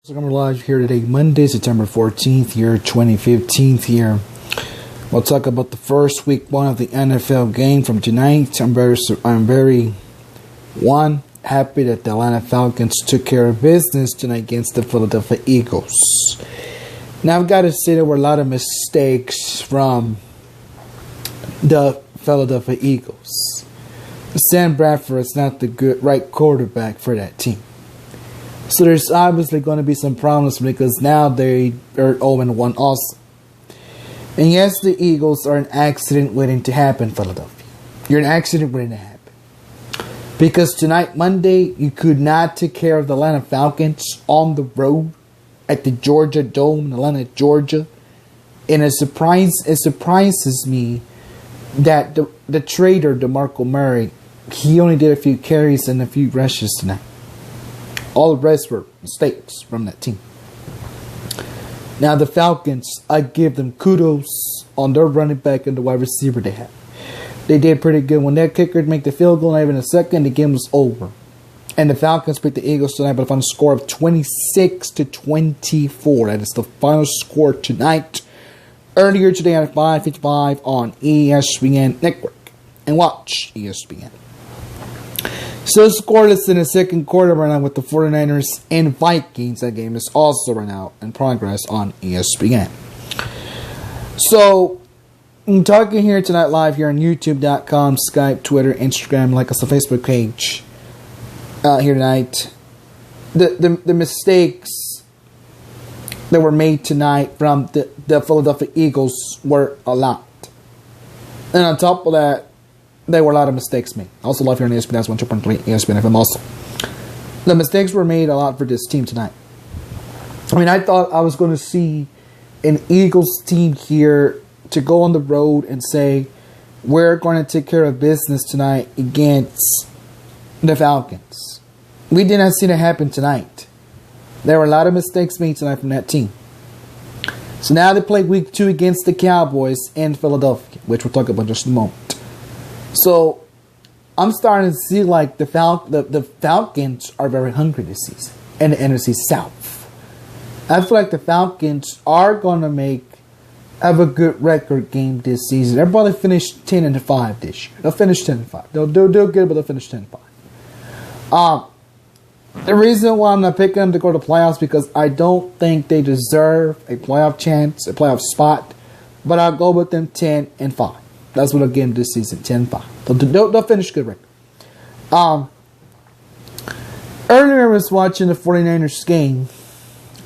So we're live here today, Monday, September 14th, year 2015 here. We'll talk about the first week one of the NFL game from tonight. I'm very happy that the Atlanta Falcons took care of business tonight against the Philadelphia Eagles. Now I've got to say there were a lot of mistakes from the Philadelphia Eagles. Sam Bradford is not the right quarterback for that team. So there's obviously going to be some problems because now they are 0-1 also. And yes, the Eagles are an accident waiting to happen, Philadelphia. You're an accident waiting to happen. Because tonight, Monday, you could not take care of the Atlanta Falcons on the road at the Georgia Dome in Atlanta, Georgia. And it surprises me that the traitor, DeMarco Murray, he only did a few carries and a few rushes tonight. All the rest were mistakes from that team. Now the Falcons, I give them kudos on their running back and the wide receiver they have. They did pretty good. When that kicker made the field goal, not even a second, the game was over. And the Falcons beat the Eagles tonight by the final score of 26-24. That is the final score tonight. Earlier today at 5:55 on ESPN Network. And watch ESPN. So scoreless in the second quarter right now with the 49ers and Vikings. That game is also right now in progress on ESPN. So I'm talking here tonight live here on YouTube.com, Skype, Twitter, Instagram, like us on Facebook page here tonight. The mistakes that were made tonight from the Philadelphia Eagles were a lot. And on top of that, there were a lot of mistakes made. Also live here on ESPN 102.3 ESPN FM also. The mistakes were made a lot for this team tonight. I mean, I thought I was going to see an Eagles team here to go on the road and say, we're going to take care of business tonight against the Falcons. We did not see that happen tonight. There were a lot of mistakes made tonight from that team. So now they play week 2 against the Cowboys in Philadelphia, which we'll talk about in just a moment. So I'm starting to see like the Falcons are very hungry this season in the NFC South. I feel like the Falcons are going to have a good record game this season. They'll probably finish 10-5 this year. They'll finish 10-5. They'll do good, but they'll finish 10-5. The reason why I'm not picking them to go to playoffs because I don't think they deserve a playoff chance, a playoff spot. But I'll go with them 10-5. That's what I'll get them this season, 10-5. They'll finish good record. Earlier I was watching the 49ers game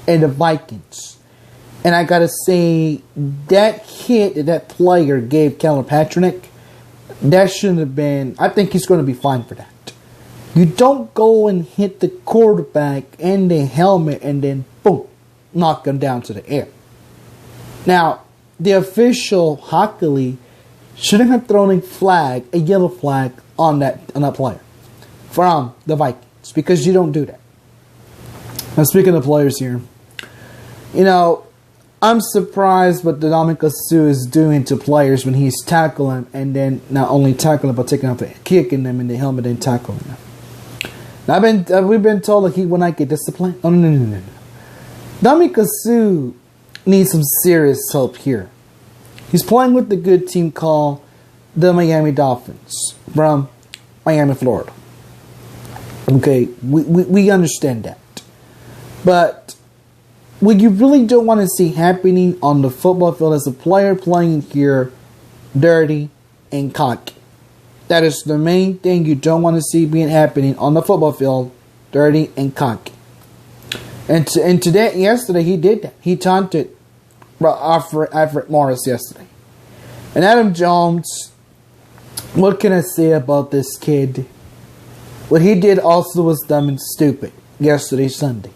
and the Vikings. And I got to say, that hit that player gave Colin Kaepernick, that shouldn't have been. I think he's going to be fine for that. You don't go and hit the quarterback in the helmet and then, boom, knock him down to the air. Now, the official hockey league shouldn't have thrown a yellow flag on that player from the Vikings because you don't do that. Now, speaking of players here, you know, I'm surprised what Dominic Sue is doing to players when he's tackling and then not only tackling but taking off and kicking them in the helmet and tackling them. Now, we've been told that he will not get disciplined. Oh, no. Dominic Sue needs some serious help here. He's playing with the good team called the Miami Dolphins from Miami, Florida. Okay, we understand that. But what you really don't want to see happening on the football field is a player playing here dirty and cocky. That is the main thing you don't want to see happening on the football field, dirty and cocky. And yesterday he did that. He taunted Alfred Morris yesterday. And Adam Jones, what can I say about this kid? What he did also was dumb and stupid yesterday, Sunday.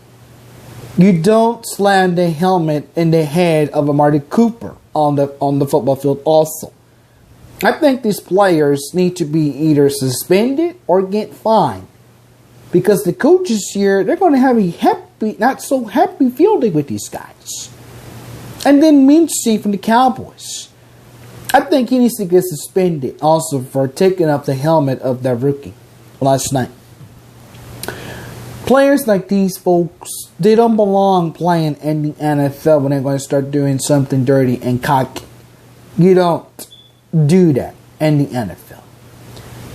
You don't slam the helmet in the head of Amari Cooper on the football field also. I think these players need to be either suspended or get fined. Because the coaches here, they're going to have a not so happy fielding with these guys. And then Mincy from the Cowboys. I think he needs to get suspended also for taking up the helmet of that rookie last night. Players like these folks, they don't belong playing in the NFL when they're going to start doing something dirty and cocky. You don't do that in the NFL.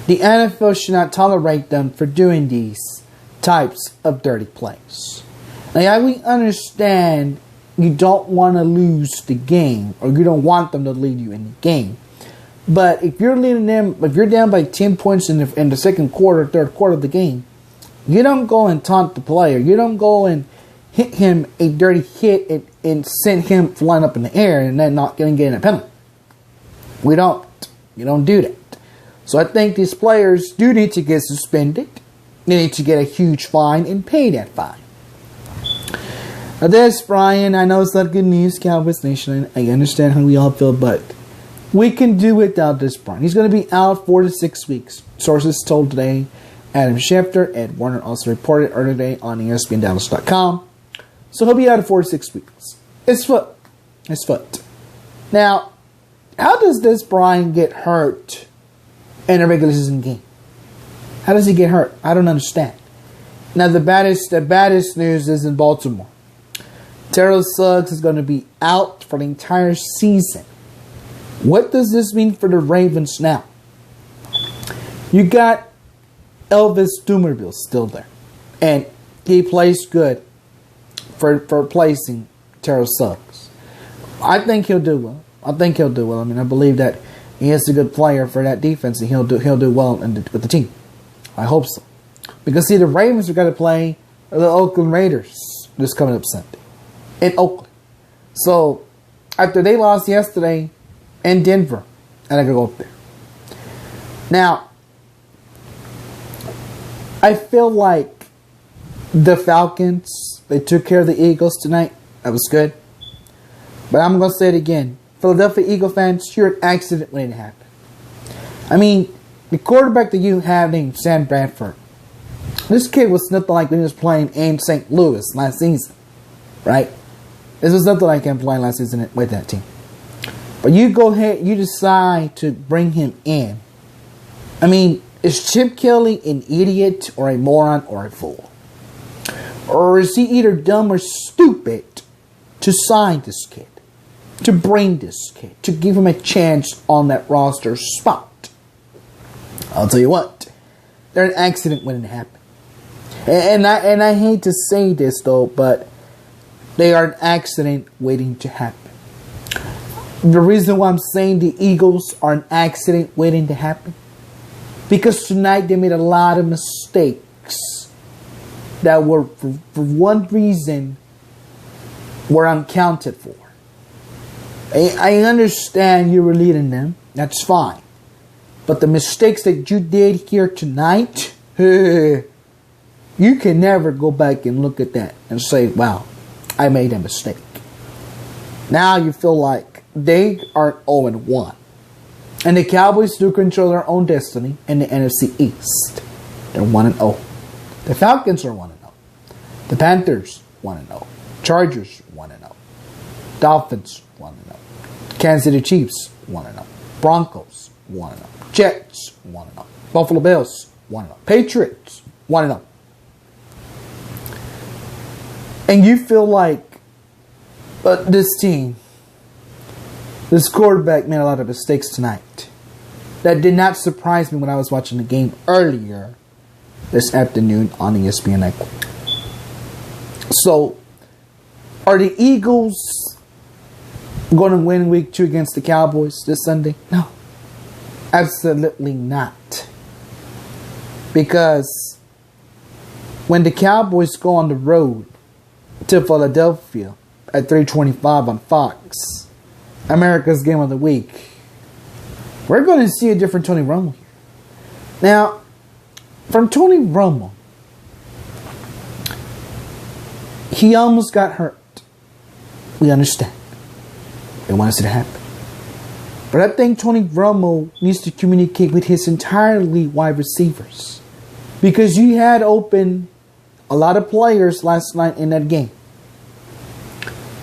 The NFL should not tolerate them for doing these types of dirty plays. Now, we understand you don't want to lose the game, or you don't want them to lead you in the game. But if you're leading them, if you're down by 10 points in the second quarter, third quarter of the game, you don't go and taunt the player. You don't go and hit him a dirty hit and send him flying up in the air and then not going to get a penalty. We don't. You don't do that. So I think these players do need to get suspended. They need to get a huge fine and pay that fine. Now this, Brian, I know it's not good news, Cowboys Nation. I understand how we all feel, but we can do without this, Brian. He's going to be out 4 to 6 weeks. Sources told today. Adam Schefter, Ed Warner also reported earlier today on ESPN So he'll be out 4 to 6 weeks. His foot. Now, how does this Brian get hurt in a regular season game? How does he get hurt? I don't understand. Now the baddest news is in Baltimore. Terrell Suggs is going to be out for the entire season. What does this mean for the Ravens now? You got Elvis Dumerville still there. And he plays good for replacing Terrell Suggs. I think he'll do well. I mean, I believe that he is a good player for that defense, and he'll do well with the team. I hope so. Because, see, the Ravens are going to play the Oakland Raiders this coming up Sunday in Oakland. So, after they lost yesterday in Denver, and I can go up there. Now, I feel like the Falcons, they took care of the Eagles tonight. That was good. But I'm going to say it again. Philadelphia Eagle fans, you're an accident when it happened. I mean, the quarterback that you have named Sam Bradford, this kid was nothing like when he was playing in St. Louis last season. Right? This was nothing like him playing last season with that team. But you go ahead, you decide to bring him in. I mean, is Chip Kelly an idiot or a moron or a fool? Or is he either dumb or stupid to sign this kid? To bring this kid? To give him a chance on that roster spot? I'll tell you what. They're an accident when it happened. And I hate to say this though, but they are an accident waiting to happen. The reason why I'm saying the Eagles are an accident waiting to happen, because tonight they made a lot of mistakes that were, for one reason, were unaccounted for. I understand you were leading them. That's fine. But the mistakes that you did here tonight, you can never go back and look at that and say, wow, I made a mistake. Now you feel like they are 0-1. And the Cowboys do control their own destiny in the NFC East. They're 1-0. The Falcons are 1-0. The Panthers 1-0. Chargers 1-0. Dolphins 1-0. Kansas City Chiefs 1-0. Broncos 1-0. Jets 1-0. Buffalo Bills 1-0. Patriots 1-0. And you feel like this team, this quarterback made a lot of mistakes tonight. That did not surprise me when I was watching the game earlier this afternoon on ESPN Network. So, are the Eagles going to win week 2 against the Cowboys this Sunday? No. Absolutely not. Because when the Cowboys go on the road to Philadelphia at 3:25 on Fox, America's Game of the Week, we're going to see a different Tony Romo here. Now, from Tony Romo, he almost got hurt. We understand. They want to see it happen. But I think Tony Romo needs to communicate with his entirely wide receivers. Because you had open a lot of players last night in that game.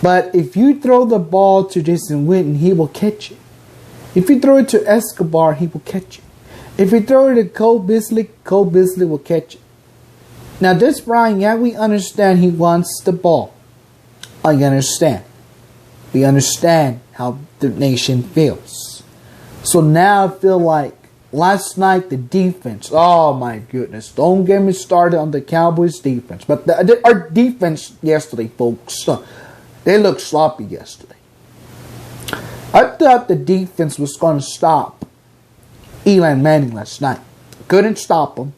But if you throw the ball to Jason Witten, he will catch it. If you throw it to Escobar, he will catch it. If you throw it to Cole Beasley will catch it. Now, this Brian, yeah, we understand he wants the ball. I understand. We understand how the nation feels. So now I feel like last night the defense, oh my goodness, don't get me started on the Cowboys defense. But our defense yesterday, folks, they looked sloppy yesterday. I thought the defense was going to stop Eli Manning last night. Couldn't stop him.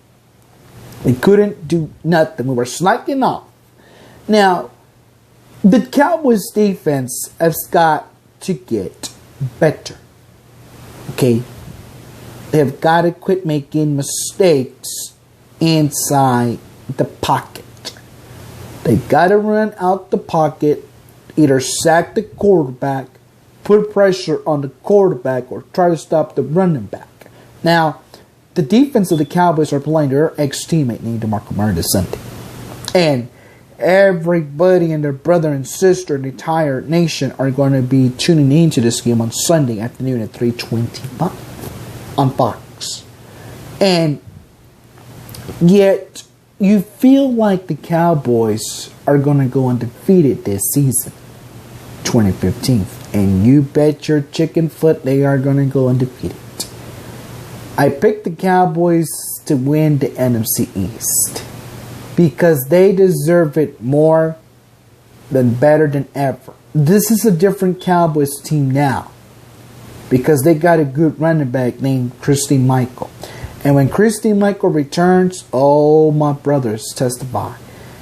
We couldn't do nothing. We were sneaking off. Now, the Cowboys defense has got to get better. Okay? They've got to quit making mistakes inside the pocket. They got to run out the pocket, either sack the quarterback, put pressure on the quarterback, or try to stop the running back. Now, the defense of the Cowboys are playing their ex-teammate named DeMarco Murray this Sunday. And everybody and their brother and sister in the entire nation are going to be tuning into this game on Sunday afternoon at 3:25 on Fox. And yet, you feel like the Cowboys are going to go undefeated this season, 2015. And you bet your chicken foot they are going to go undefeated. I picked the Cowboys to win the NFC East because they deserve it more than better than ever. This is a different Cowboys team now because they got a good running back named Christine Michael. And when Christine Michael returns, oh, my brothers testify,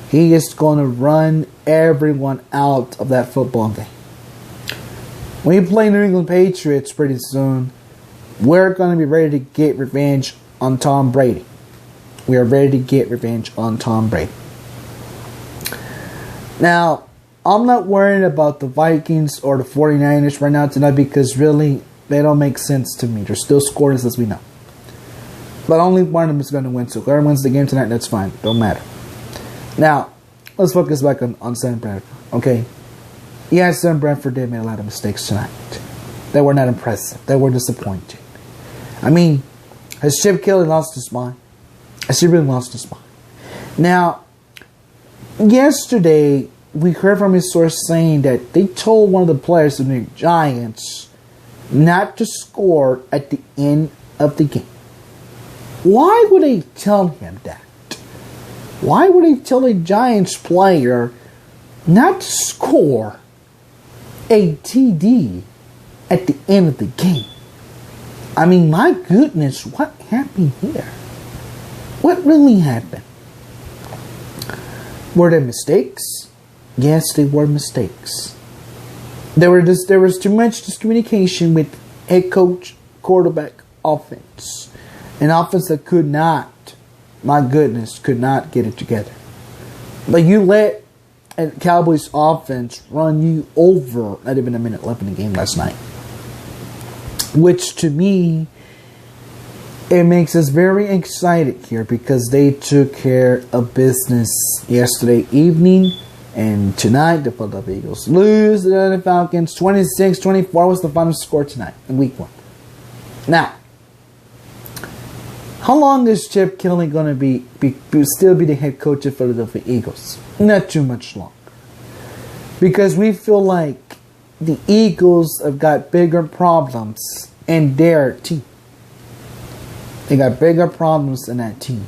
he is going to run everyone out of that football game. When you play New England Patriots pretty soon, we're going to be ready to get revenge on Tom Brady. We are ready to get revenge on Tom Brady. Now, I'm not worried about the Vikings or the 49ers right now tonight because really, they don't make sense to me. They're still scoreless as we know. But only one of them is going to win. So whoever wins the game tonight, that's fine. Don't matter. Now, let's focus back on Sam Bradford. Okay? Yeah, Sam Bradford did make a lot of mistakes tonight. They were not impressive. They were disappointing. I mean, has Chip Kelly lost his mind? Has he really lost his mind? Now, yesterday, we heard from his source saying that they told one of the players of the New York Giants not to score at the end of the game. Why would they tell him that? Why would they tell a Giants player not to score a TD at the end of the game? I mean, my goodness, what happened here? What really happened? Were there mistakes? Yes, they were mistakes. There was too much miscommunication with head coach, quarterback, offense. An offense that could not get it together. But you let a Cowboys offense run you over not even a minute left in the game last night. Which to me, it makes us very excited here because they took care of business yesterday evening. And tonight, the Philadelphia Eagles lose to the Atlanta Falcons. 26-24 was the final score tonight in week 1. Now, how long is Chip Kelly going to still be the head coach of Philadelphia Eagles? Not too much longer. Because we feel like the Eagles have got bigger problems in their team. They got bigger problems in that team.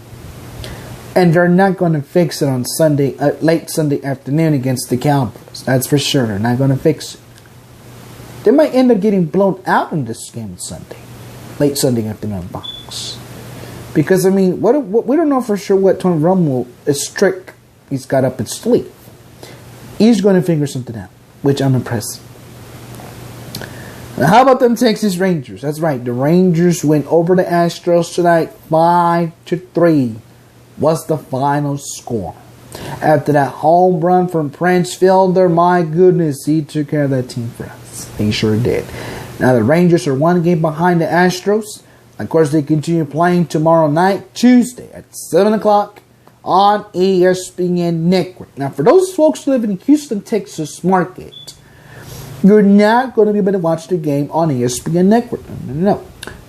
And they're not going to fix it on Sunday, late Sunday afternoon against the Cowboys. That's for sure. They're not going to fix it. They might end up getting blown out in this game Sunday. Late Sunday afternoon box. Because, I mean, we don't know for sure what Tony Romo is trick he's got up his sleeve. He's going to figure something out, which I'm impressed. Now, how about them Texas Rangers? That's right. The Rangers went over the Astros tonight. 5-3 was the final score. After that home run from Prince Fielder, my goodness, he took care of that team for us. He sure did. Now, the Rangers are one game behind the Astros. Of course, they continue playing tomorrow night, Tuesday at 7 o'clock on ESPN Network. Now, for those folks who live in Houston, Texas market, you're not going to be able to watch the game on ESPN Network. No.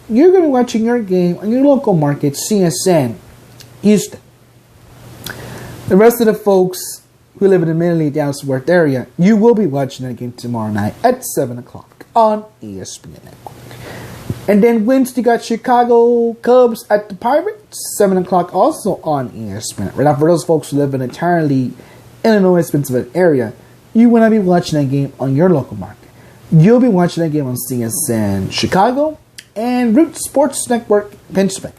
You're going to be watching your game on your local market, CSN, Houston. The rest of the folks who live in the Minley Dallas-Worth area, you will be watching that game tomorrow night at 7 o'clock on ESPN Network. And then Wednesday, got Chicago Cubs at the Pirates, 7 o'clock also on ESPN. Right now, for those folks who live in entirely Illinois, Pennsylvania area, you will not be watching that game on your local market. You'll be watching that game on CSN Chicago and Root Sports Network, Pennsylvania.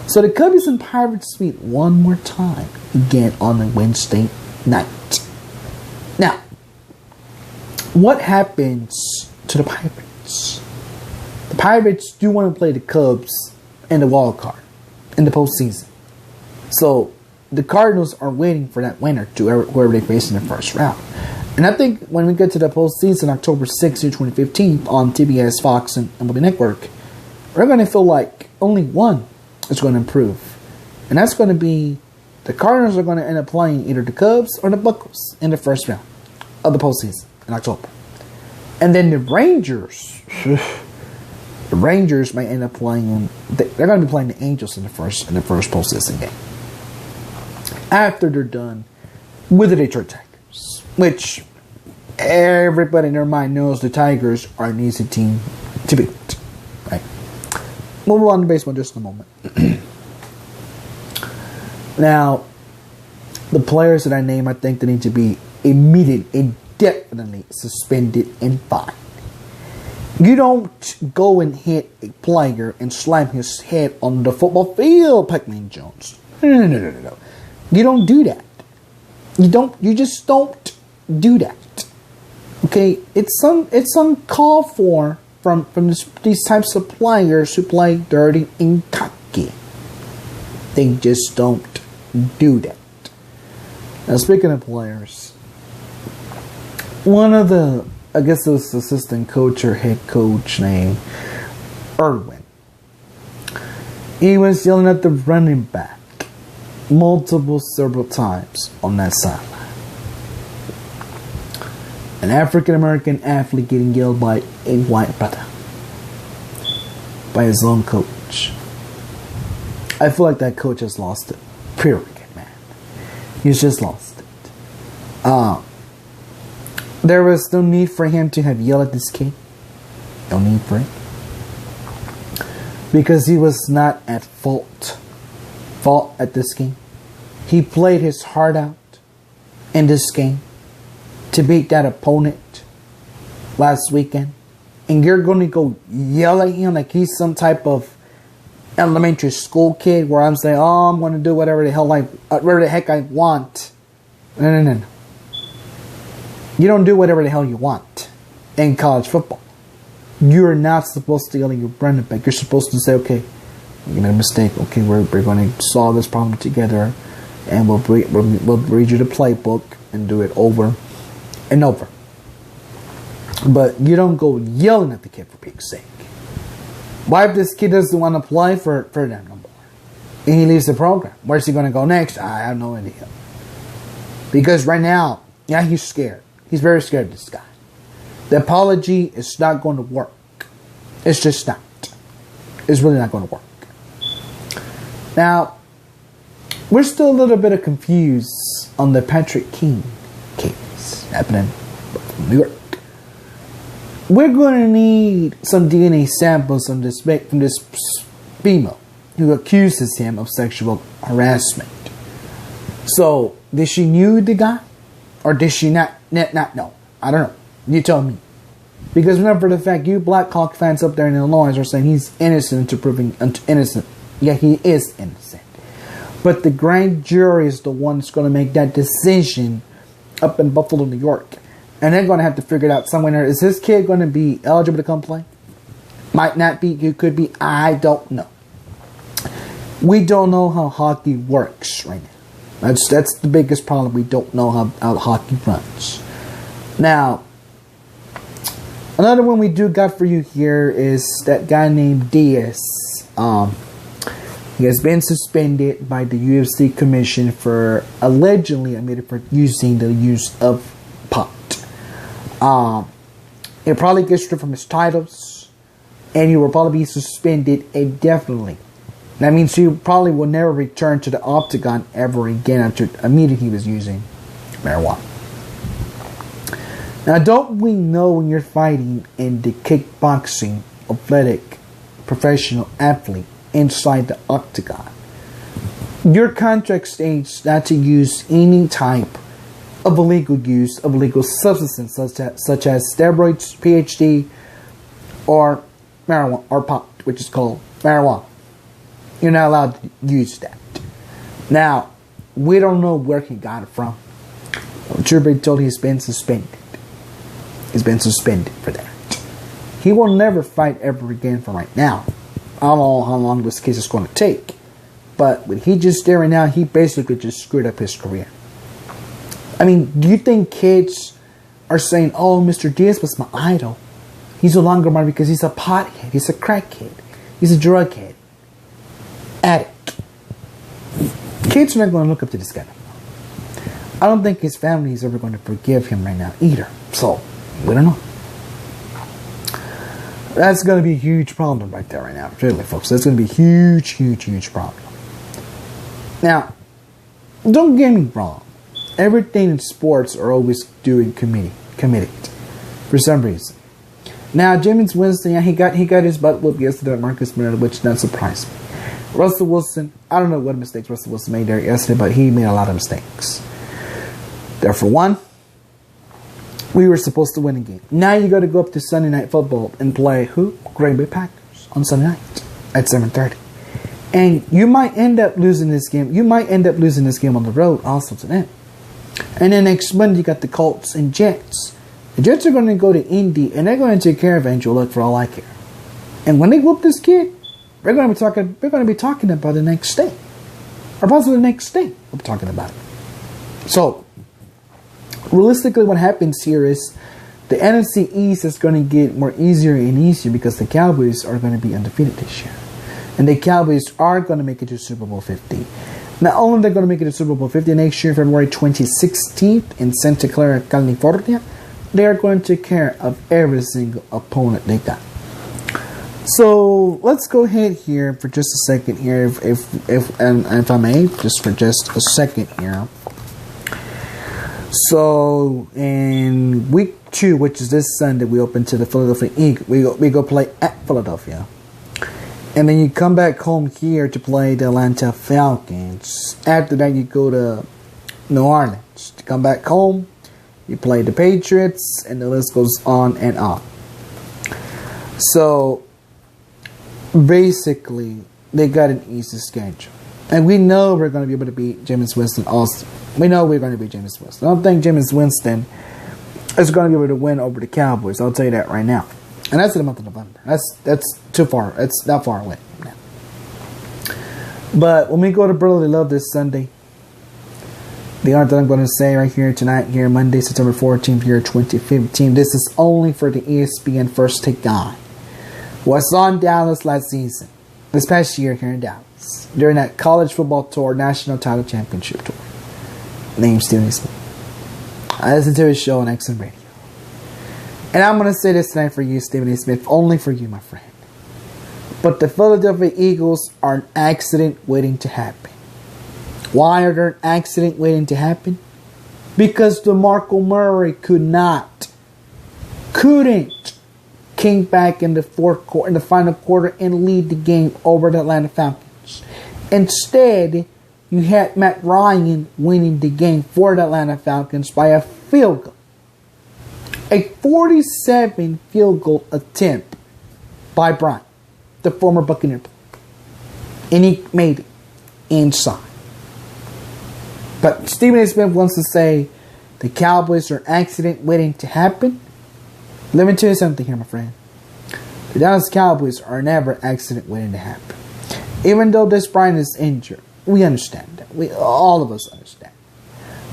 So the Cubbies and Pirates meet one more time again on a Wednesday night. Now, what happens to the Pirates? The Pirates do want to play the Cubs in the wild card in the postseason. So the Cardinals are waiting for that winner to whoever they face in the first round. And I think when we get to the postseason, October 6th to 2015 on TBS, Fox, and MLB Network, we're going to feel like only one is going to improve. And that's going to be the Cardinals are going to end up playing either the Cubs or the Buccos in the first round of the postseason in October. And then the Rangers, the Rangers may end up playing, they're going to be playing the Angels in the first postseason game. After they're done with the Detroit Tigers, which everybody in their mind knows the Tigers are an easy team to beat. Right? We'll move on to baseball just in a moment. Now, the players that I name, I think they need to be indefinitely suspended and fined. You don't go and hit a player and slam his head on the football field, Pac-Man Jones. No. You don't do that. You just don't do that. Okay? It's uncalled for from these types of players who play dirty and cocky. They just don't do that. Now, speaking of players, one of the, I guess it was assistant coach or head coach named Irwin, he was yelling at the running back several times on that sideline. An African American athlete getting yelled by a white brother, by his own coach. I feel like that coach has lost it. Period, man. He's just lost it. There was no need for him to have yelled at this kid. No need for it. Because he was not at fault at this game. He played his heart out in this game to beat that opponent last weekend. And you're going to go yell at him like he's some type of elementary school kid where I'm saying, oh, I'm going to do whatever the heck I want. No. You don't do whatever the hell you want in college football. You're not supposed to yell at your running back. You're supposed to say, okay, you made a mistake. Okay, we're going to solve this problem together, and we'll read you the playbook and do it over and over. But you don't go yelling at the kid for Pete's sake. Why if this kid doesn't want to play for them no more? And he leaves the program. Where's he going to go next? I have no idea. Because right now, yeah, he's scared. He's very scared of this guy. The apology is not going to work. It's just not. It's really not going to work. Now, we're still a little bit confused on the Patrick King case happening in New York. We're going to need some DNA samples from this female who accuses him of sexual harassment. So, did she knew the guy? Or did she not know? I don't know. You tell me. Because remember the fact you Black Hawk fans up there in Illinois are saying he's innocent until proving innocent. Yeah, he is innocent. But the grand jury is the one that's going to make that decision up in Buffalo, New York. And they're going to have to figure it out somewhere. Is this kid going to be eligible to come play? Might not be. It could be. I don't know. We don't know how hockey works right now. That's the biggest problem. We don't know how hockey runs. Now, another one we do got for you here is that guy named Diaz. He has been suspended by the UFC commission for allegedly admitted for using the use of pot. He'll probably get stripped from his titles, and he will probably be suspended indefinitely That means he probably will never return to the octagon ever again after immediately he was using marijuana. Now, don't we know when you're fighting in the kickboxing, athletic, professional athlete inside the octagon, your contract states not to use any type of illegal use of illegal substances such as steroids, PhD, or marijuana, or pot, which is called marijuana. You're not allowed to use that. Now, we don't know where he got it from. Truth be told, he's been suspended. He's been suspended for that. He will never fight ever again from right now. I don't know how long this case is going to take. But what he just did right now, he basically just screwed up his career. I mean, do you think kids are saying, oh, Mr. Diaz was my idol? He's no longer mine because he's a pothead. He's a crackhead. He's a drug head. Addict. Kids are not going to look up to this guy. I don't think his family is ever going to forgive him right now either. So, we don't know. That's going to be a huge problem right there right now. Really, folks. That's going to be a huge, huge, huge problem. Now, don't get me wrong. Everything in sports are always doing committed for some reason. Now, Jameis Winston, yeah, he got his butt whooped yesterday at Marcus Mariota, which doesn't surprise me. Russell Wilson, I don't know what mistakes Russell Wilson made there yesterday, but he made a lot of mistakes. Therefore, one, we were supposed to win a game. Now you got to go up to Sunday Night Football and play who? Green Bay Packers on Sunday night at 7:30. And you might end up losing this game. You might end up losing this game on the road also to them. And then next Monday you got the Colts and Jets. The Jets are going to go to Indy and they're going to take care of Angel Luck for all I care. And when they whoop this kid, we're going to be talking about the next day. Or possibly the next day we'll be talking about it. So, realistically what happens here is the NFC East is going to get more easier and easier because the Cowboys are going to be undefeated this year. And the Cowboys are going to make it to Super Bowl 50. Not only are they going to make it to Super Bowl 50 next year, February 2016 in Santa Clara, California, they are going to take care of every single opponent they got. So let's go ahead here for just a second here, if I may, just for just a second here. So in week 2, which is this Sunday, we open to the Philadelphia Eagles. We go play at Philadelphia. And then you come back home here to play the Atlanta Falcons. After that, you go to New Orleans. To come back home, you play the Patriots, and the list goes on and on. So, basically, they got an easy schedule. And we know we're going to be able to beat Jameis Winston also. We know we're going to beat Jameis Winston. I don't think Jameis Winston is going to be able to win over the Cowboys. I'll tell you that right now. And that's in the month of November. That's too far. It's not far away now. But when we go to Brotherly Love this Sunday, the art that I'm going to say right here tonight, here Monday, September 14th, year 2015, this is only for the ESPN First Take guy. Was on Dallas last season, this past year here in Dallas, during that college football tour, national title championship tour. Named Stephen Smith. I listened to his show on XM Radio. And I'm going to say this tonight for you, Stephen A. Smith, only for you, my friend. But the Philadelphia Eagles are an accident waiting to happen. Why are there an accident waiting to happen? Because DeMarco Murray couldn't came back in the final quarter and lead the game over the Atlanta Falcons. Instead, you had Matt Ryan winning the game for the Atlanta Falcons by a field goal. A 47 field goal attempt by Bryant, the former Buccaneer player. And he made it inside. But Stephen A. Smith wants to say the Cowboys are an accident waiting to happen. Let me tell you something here, my friend. The Dallas Cowboys are never an accident waiting to happen. Even though Des Bryant is injured, we understand that. All of us understand.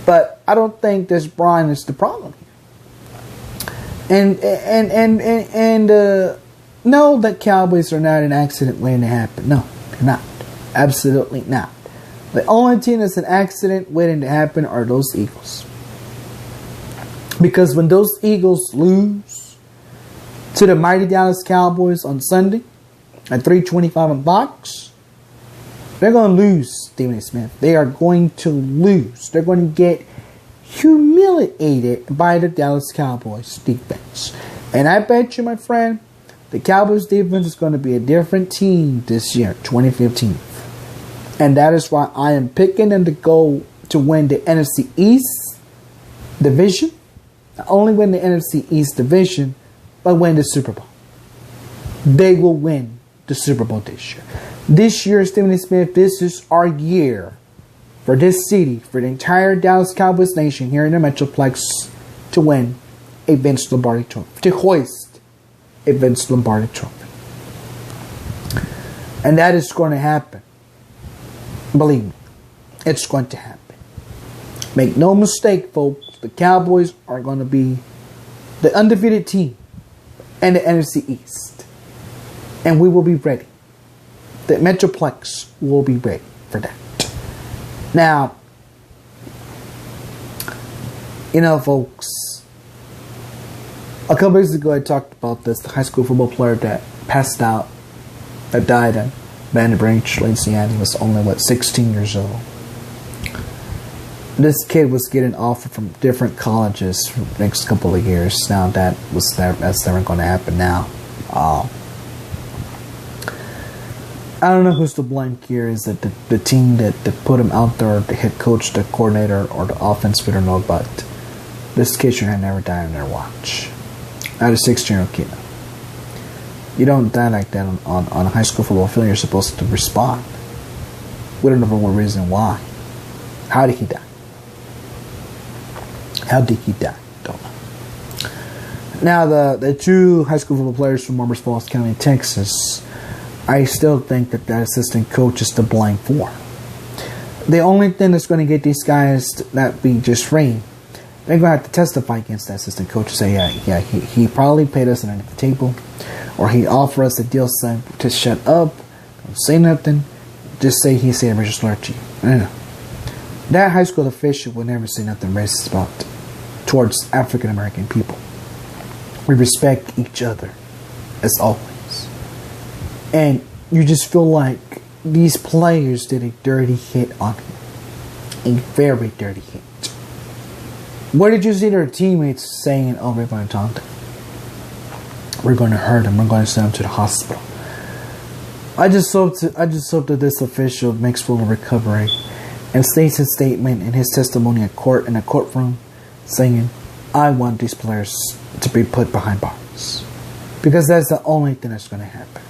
But I don't think Des Bryant is the problem here. And no, that Cowboys are not an accident waiting to happen. No, they're not. Absolutely not. The only team that's an accident waiting to happen are those Eagles. Because when those Eagles lose to the mighty Dallas Cowboys on Sunday at 3:25 on Fox, They're going to lose, Stephen A. Smith. They are going to lose. They're going to get humiliated by the Dallas Cowboys defense. And I bet you, my friend, the Cowboys defense is going to be a different team this year, 2015. And that is why I am picking them to go to win the NFC East division. Not only win the NFC East division, but win the Super Bowl. They will win the Super Bowl this year. This year, Stephen A. Smith, this is our year for this city, for the entire Dallas Cowboys nation here in the Metroplex to win a Vince Lombardi trophy, to hoist a Vince Lombardi trophy. And that is going to happen. Believe me, it's going to happen. Make no mistake, folks, the Cowboys are going to be the undefeated team in the NFC East. And we will be ready. The Metroplex will be ready for that. Now, you know, folks, a couple weeks ago I talked about this, the high school football player that passed out, that died in Bandon Branch, Louisiana. He was only, 16 years old. This kid was getting offered from different colleges for the next couple of years. Now that's never going to happen now. I don't know who's to blame here. Is it the team that put him out there, or the head coach, the coordinator, or the offense? We don't know, but this kid should have never died on their watch. Not a 16-year-old kid. You don't die like that on a high school football field. You're supposed to respond. We don't know for what reason why. How did he die? How did he die? Don't know. Now, the two high school football players from Morris Falls County, Texas, I still think that assistant coach is to blame for. The only thing that's going to get these guys to not be just free, they're going to have to testify against that assistant coach and say, yeah, he probably paid us underneath the table, or he offered us a deal saying to shut up, don't say nothing, just say he said a racial slur to you. No. That high school official will never say nothing racist towards African American people. We respect each other, as always. And you just feel like these players did a dirty hit on him. A very dirty hit. What did you see their teammates saying? Oh, we're going to taunt him. We're going to hurt him. We're going to send him to the hospital. I just hope that this official makes full recovery and states his statement in his testimony in court, in a courtroom, saying, I want these players to be put behind bars. Because that's the only thing that's going to happen.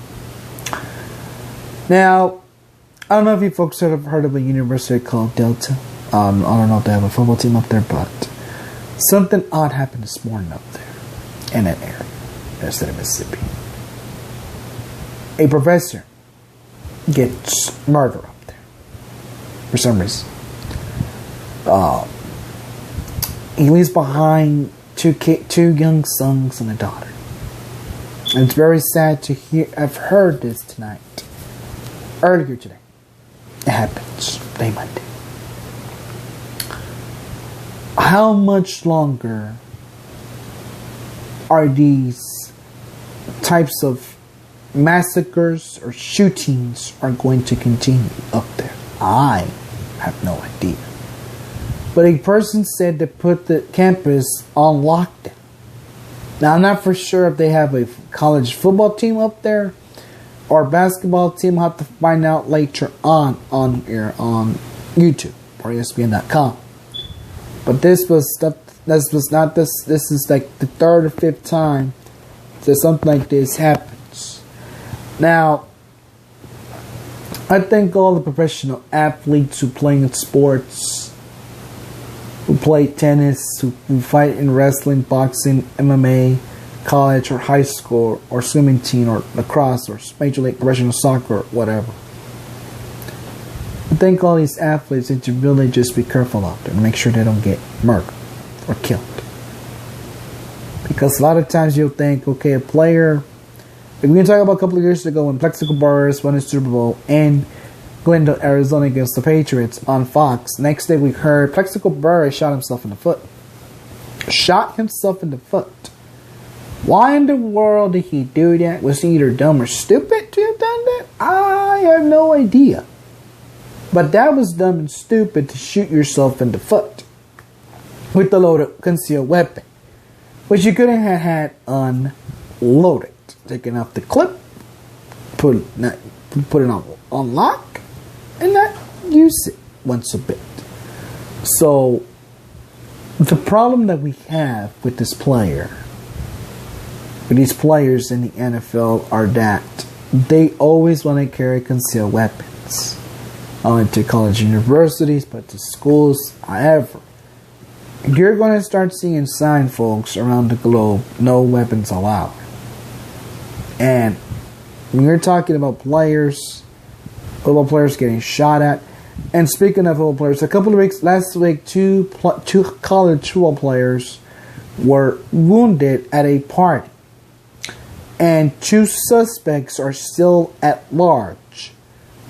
Now, I don't know if you folks have heard of a university called Delta. I don't know if they have a football team up there, but something odd happened this morning up there in that area, in the state of Mississippi. A professor gets murdered up there for some reason. He leaves behind two young sons and a daughter. And it's very sad to hear. I've heard this tonight. Earlier today. It happens. Day Monday. How much longer are these types of massacres or shootings are going to continue up there? I have no idea. But a person said to put the campus on lockdown. Now, I'm not for sure if they have a college football team up there or basketball team. I'll have to find out later on YouTube or ESPN.com. But this is like the third or fifth time that something like this happens. Now, I think all the professional athletes who play in sports, who play tennis, who fight in wrestling, boxing, MMA, college or high school or swimming team or lacrosse or major league professional soccer or whatever. I think all these athletes need to really just be careful out there and make sure they don't get murdered or killed. Because a lot of times you'll think, okay, a player, if we can talk about a couple of years ago when Plexico Burress won his Super Bowl in Glendale, Arizona against the Patriots on Fox. Next day we heard Plexico Burress shot himself in the foot. Shot himself in the foot. Why in the world did he do that? Was he either dumb or stupid to have done that? I have no idea. But that was dumb and stupid to shoot yourself in the foot with the loaded concealed weapon, which you could have had unloaded, taken off the clip, put it on lock, and not use it once a bit. So the problem that we have with these players in the NFL are that they always want to carry concealed weapons. Not to college universities, but to schools, however. You're going to start seeing sign, folks, around the globe, no weapons allowed. And when you're talking about football players getting shot at, and speaking of football players, last week, two college football players were wounded at a party. And 2 suspects are still at large.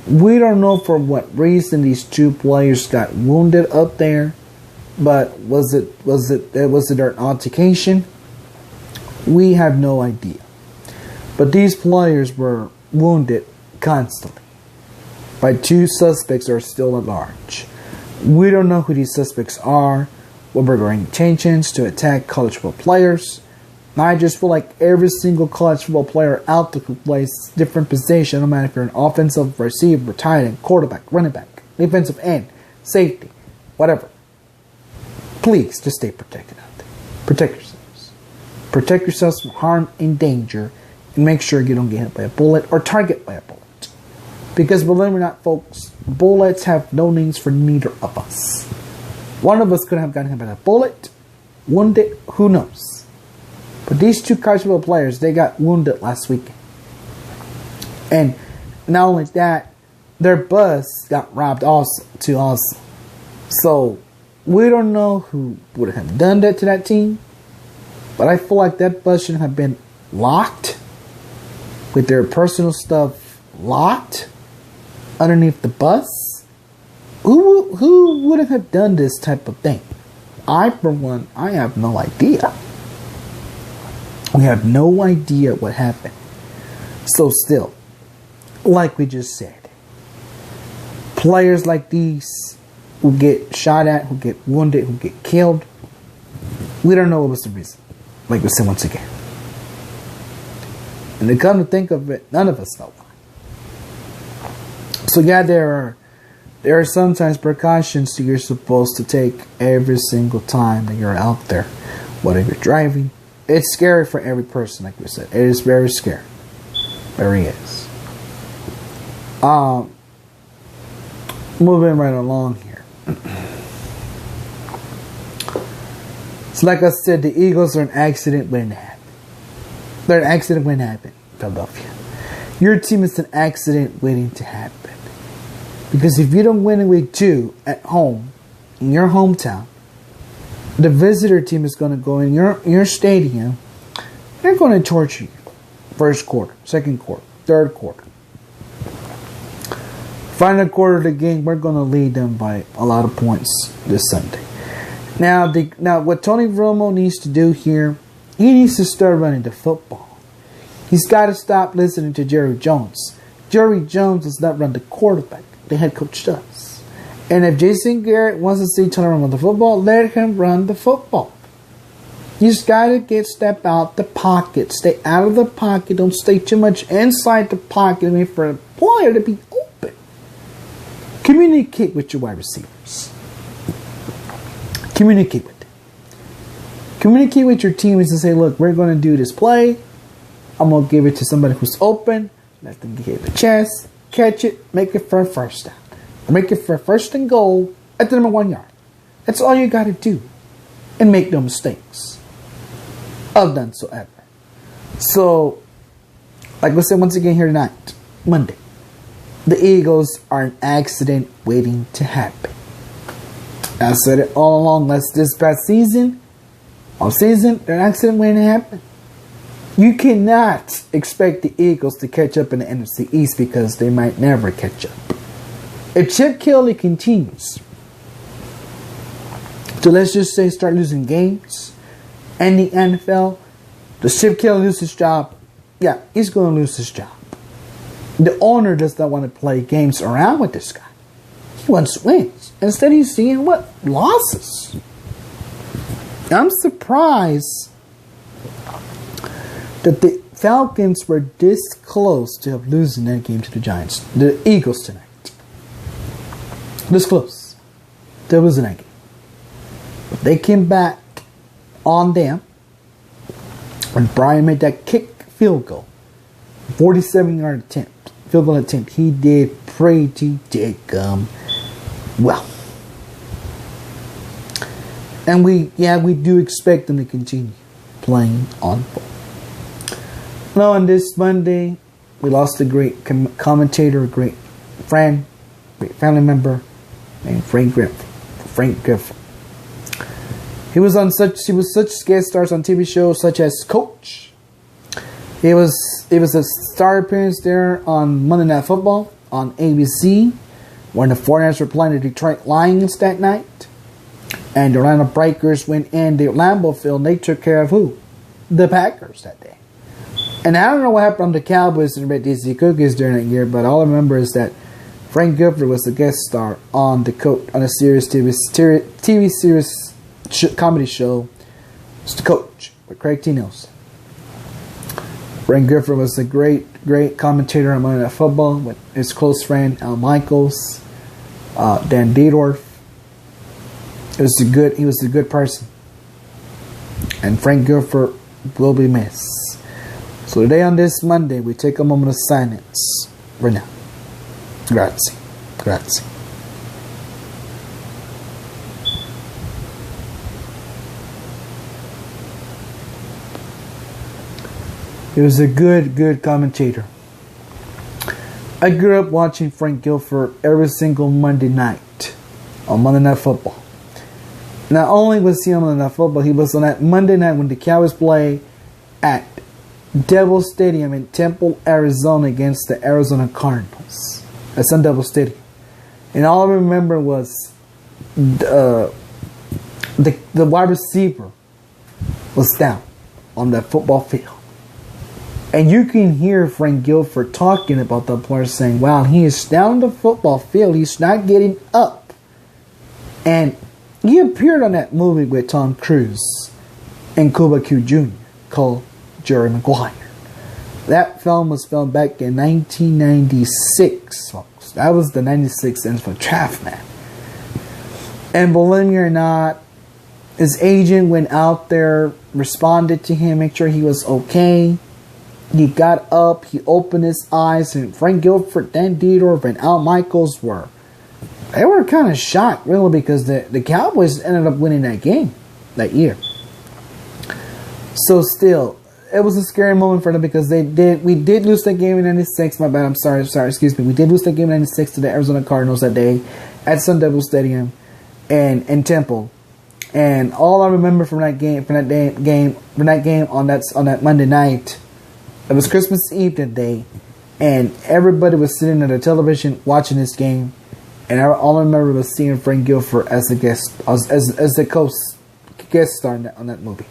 We don't know for what reason these 2 players got wounded up there, but was it an altercation? We have no idea. But these players were wounded constantly by 2 suspects are still at large. We don't know who these suspects are, what were their intentions to attack college football players. I just feel like every single college football player out there who plays different position, no matter if you're an offensive receiver, tight end, quarterback, running back, defensive end, safety, whatever. Please just stay protected out there. Protect yourselves. Protect yourselves from harm and danger, and make sure you don't get hit by a bullet or targeted by a bullet. Because believe it or not, folks, bullets have no names for neither of us. One of us could have gotten hit by a bullet, wounded, who knows. But these 2 college football players, they got wounded last weekend. And not only that, their bus got robbed also. So, we don't know who would have done that to that team. But I feel like that bus should have been locked, with their personal stuff locked underneath the bus. Who would have done this type of thing? I, for one, I have no idea. We have no idea what happened. So still, like we just said, players like these who get shot at, who get wounded, who get killed, we don't know what was the reason. Like we said once again. And to come to think of it, none of us know why. So yeah, there are sometimes precautions that you're supposed to take every single time that you're out there, whether you're driving. It's scary for every person, like we said. It is very scary. Very is. Moving right along here. So like I said, the Eagles are an accident waiting to happen. They're an accident waiting to happen, Philadelphia. Your team is an accident waiting to happen. Because if you don't win in week 2 at home, in your hometown, the visitor team is going to go in your stadium. They're going to torture you. First quarter, second quarter, third quarter. Final quarter of the game, we're going to lead them by a lot of points this Sunday. Now what Tony Romo needs to do here, he needs to start running the football. He's got to stop listening to Jerry Jones. Jerry Jones does not run the quarterback. The head coach does. And if Jason Garrett wants to see Tony Romo run the football, let him run the football. You just got to step out the pocket. Stay out of the pocket. Don't stay too much inside the pocket. Wait for a player to be open. Communicate with your wide receivers. Communicate with them. Communicate with your teammates and say, look, we're going to do this play. I'm going to give it to somebody who's open. Let them get the chest. Catch it. Make it for a first down. Make it for first and goal at the number 1 yard. That's all you got to do. And make no mistakes of none so ever. So, like we said once again here tonight, Monday, the Eagles are an accident waiting to happen. I said it all along. This past season, all season, they're an accident waiting to happen. You cannot expect the Eagles to catch up in the NFC East because they might never catch up. If Chip Kelly continues to, let's just say, start losing games and the NFL, does Chip Kelly lose his job? Yeah, he's going to lose his job. The owner does not want to play games around with this guy. He wants wins. Instead, he's seeing what? Losses. I'm surprised that the Falcons were this close to losing that game to the Giants, the Eagles tonight. This close to losing that game. But they came back on them when Brian made that kick field goal, 47-yard attempt, field goal attempt. He did pretty well. And we do expect them to continue playing on ball. Now, on this Monday, we lost a great commentator, a great friend, great family member named Frank Griffin. He was such guest stars on TV shows such as Coach. It was a star appearance there on Monday Night Football on ABC, when the 49ers were playing the Detroit Lions that night. And the Orlando Breakers went in the Lambeau Field and they took care of who? The Packers that day. And I don't know what happened on the Cowboys and Red DC Cookies during that year, but all I remember is that Frank Gifford was the guest star on a TV series comedy show. It's The Coach with Craig T. Nelson. Frank Gifford was a great commentator on Monday Night Football with his close friend Al Michaels, Dan Dierdorf. He was a good person. And Frank Gifford will be missed. So today on this Monday, we take a moment of silence right now. Grazie. Grazie. He was a good commentator. I grew up watching Frank Gifford every single Monday night on Monday Night Football. Not only was he on Monday Night Football, he was on that Monday night when the Cowboys play at Devil Stadium in Temple, Arizona against the Arizona Cardinals. At Sun Devil Stadium. And all I remember was the wide receiver was down on that football field. And you can hear Frank Gifford talking about the player saying, wow, he is down on the football field. He's not getting up. And he appeared on that movie with Tom Cruise and Cuba Q Jr. called Jerry Maguire. That film was filmed back in 1996, folks. That was the 96 NFL draft, man. And believe me or not, his agent went out there, responded to him, make sure he was okay. He got up, he opened his eyes, and Frank Gifford, Dan Dierdorf, and Al Michaels were kind of shocked, really, because the Cowboys ended up winning that game that year. So still, it was a scary moment for them because we did lose that game in 96. My bad, I'm sorry, excuse me. We did lose that game in 96 to the Arizona Cardinals that day at Sun Devil Stadium and Temple. And all I remember from that game on that Monday night, it was Christmas Eve that day, and everybody was sitting at the television watching this game, and all I remember was seeing Frank Gifford as the guest star on that movie.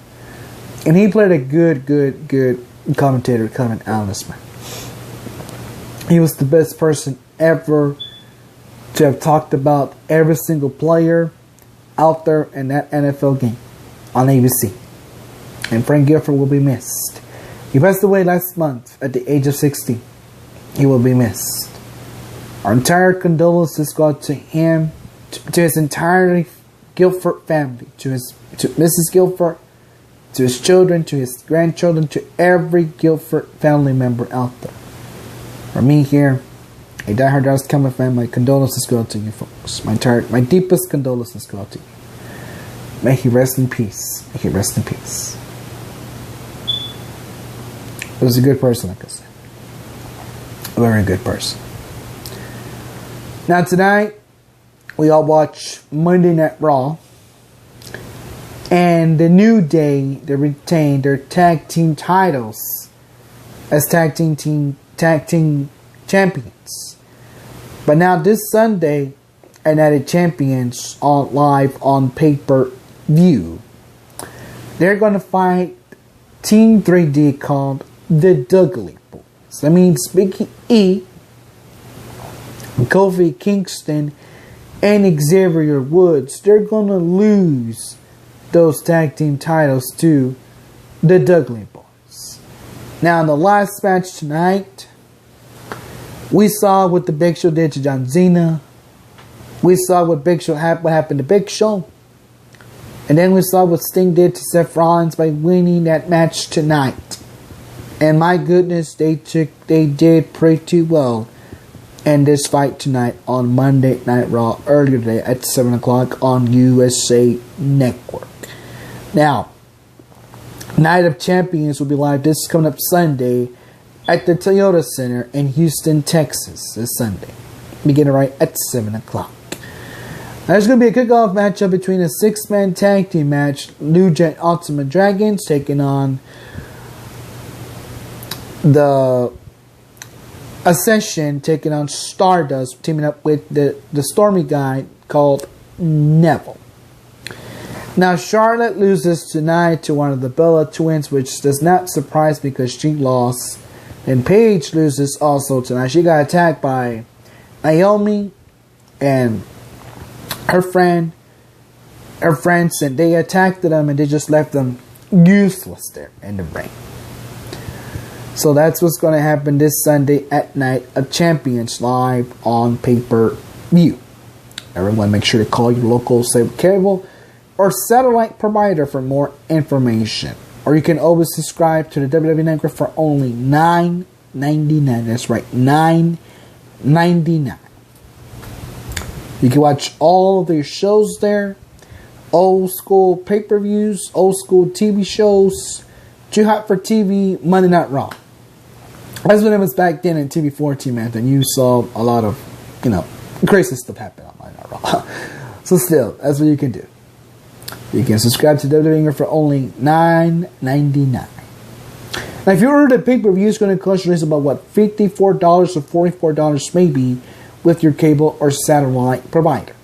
And he played a good commentator coming out of this, man. He was the best person ever to have talked about every single player out there in that NFL game on ABC. And Frank Gifford will be missed. He passed away last month at the age of 60. He will be missed. Our entire condolences go out to him, to his entire Gifford family, to Mrs. Gifford, to his children, to his grandchildren, to every Gifford family member out there. From me here, a diehard Dallas Cowboy fan, my condolences go out to you folks. My deepest condolences go out to you. May he rest in peace. May he rest in peace. He was a good person, like I said. A very good person. Now tonight, we all watch Monday Night Raw. And the New Day, they retained their tag team titles as tag team champions. But now this Sunday, United Champions on live on pay-per-view. They're going to fight Team 3D called the Dudley Boys. That means Big E, Kofi Kingston, and Xavier Woods, they're going to lose those tag team titles to the Dudley Boys. Now, in the last match tonight, we saw what the Big Show did to John Cena. We saw what happened to Big Show. And then we saw what Sting did to Seth Rollins by winning that match tonight. And my goodness, they did pretty well in this fight tonight on Monday Night Raw earlier today at 7 o'clock on USA Network. Now, Night of Champions will be live this coming up Sunday at the Toyota Center in Houston, Texas this Sunday. Beginning right at 7 o'clock. There's going to be a kickoff matchup between a 6-man tag team match. New Jack Ultimate Dragons taking on the Ascension, taking on Stardust, teaming up with the Stormy guy called Neville. Now, Charlotte loses tonight to one of the Bella Twins, which does not surprise me because she lost. And Paige loses also tonight. She got attacked by Naomi and her friends, and they attacked them and they just left them useless there in the ring. So that's what's going to happen this Sunday at Night of Champions live on pay-per-view. Everyone, make sure to call your local cable or satellite provider for more information. Or you can always subscribe to the WWE Network for only $9.99. That's right, $9.99. You can watch all of their shows there. Old school pay-per-views, old school TV shows. Too Hot for TV, Monday Night Raw. That's when it was back then in TV 14, man. And you saw a lot of, crazy stuff happen on Monday Night Raw. So still, that's what you can do. You can subscribe to WWE for only $9.99. Now, if you order the pay-per-view, it's going to cost you about, $54 or $44 maybe with your cable or satellite provider.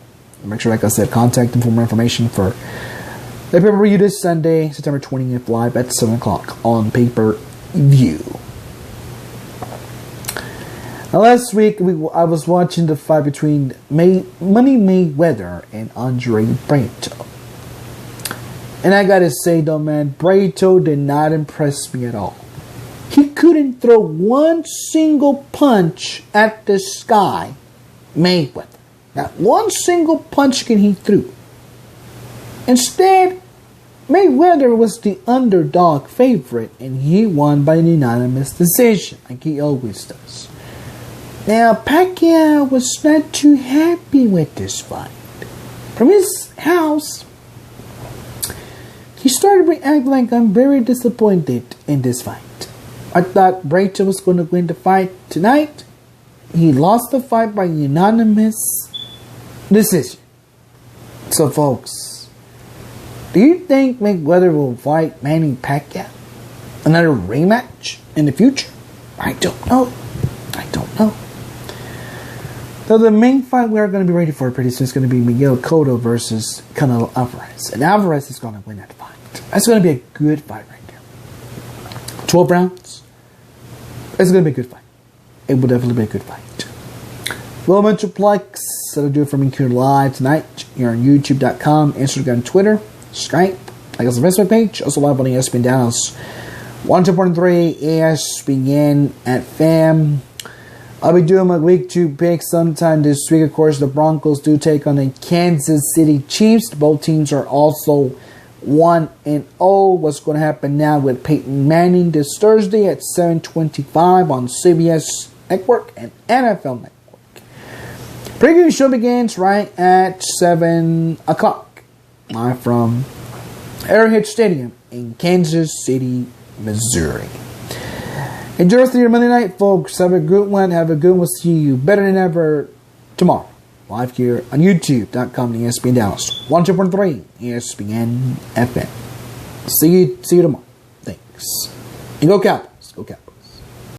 Make sure, like I said, contact them for more information for the pay-per-view this Sunday, September 20th, live at 7 o'clock on pay-per-view. Now, last week, I was watching the fight between Money Mayweather and Andre Brito. And I gotta say, though, man, Brito did not impress me at all. He couldn't throw one single punch at the sky, Mayweather. Not one single punch can he throw. Instead, Mayweather was the underdog favorite, and he won by an unanimous decision, like he always does. Now, Pacquiao was not too happy with this fight. From his house, he started reacting like, I'm very disappointed in this fight. I thought Brito was going to win the fight tonight. He lost the fight by unanimous decision. So, folks, do you think Mayweather will fight Manny Pacquiao? Another rematch in the future? I don't know. So the main fight we are going to be ready for pretty soon is going to be Miguel Cotto versus Canelo Alvarez. And Alvarez is going to win that fight. That's going to be a good fight right there. 12 rounds. It's going to be a good fight. It will definitely be a good fight. Well, Metroplex, that'll do it for me here live tonight. Here on YouTube.com, Instagram, Twitter, Skype. Like us on the Facebook page. Also live on ESPN Dallas 102.3 ESPN at FAM. I'll be doing my week 2 pick sometime this week. Of course, the Broncos do take on the Kansas City Chiefs. Both teams are also 1-0. What's going to happen now with Peyton Manning this Thursday at 7:25 on CBS Network and NFL Network. Preview show begins right at 7 o'clock. Live from Arrowhead Stadium in Kansas City, Missouri. Enjoy the rest of your Monday night, folks. Have a good one. Have a good one. We'll see you better than ever tomorrow. Live here on YouTube.com and ESPN Dallas 102.3 ESPN FM. See you tomorrow. Thanks. And go Cowboys. Go Cowboys.